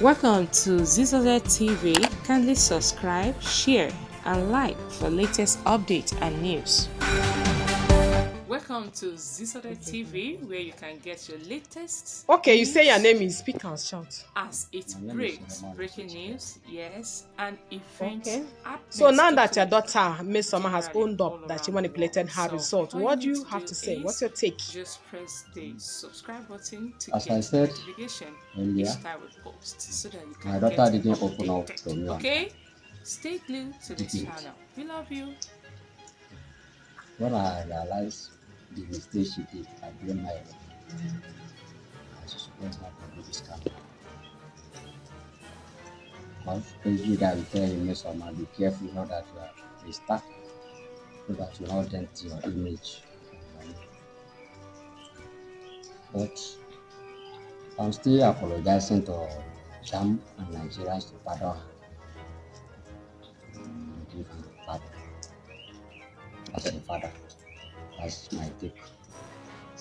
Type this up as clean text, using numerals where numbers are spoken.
Welcome to Zisodel TV. Kindly subscribe, share, and like for latest updates and news. Welcome to Zisodel TV, where you can get your latest. Okay, you news say your name is speak and shout. as it My name is breaks. Romanus Breaking Ejikeme. news, yes, and events Okay. So happenings now that your totally daughter, Mmesoma, has generally owned all up that she around the manipulated world. her So result, all you what do need you to have do to say? What's is your take? just press the subscribe button to As I get said notification earlier, each time we post so that you my can daughter get didn't open up to updated. me on time. Okay? Stay glued to this Didn't. channel. We love you. When I realized the mistake she did, I blame her. I was supposed not to do this kind of because every day I will tell you, Mmesoma, be careful now that you are a star, so that you not dent your image. But I'm still apologizing to JAMB and Nigerians to pardon her and give her pardon as a father. That's my take.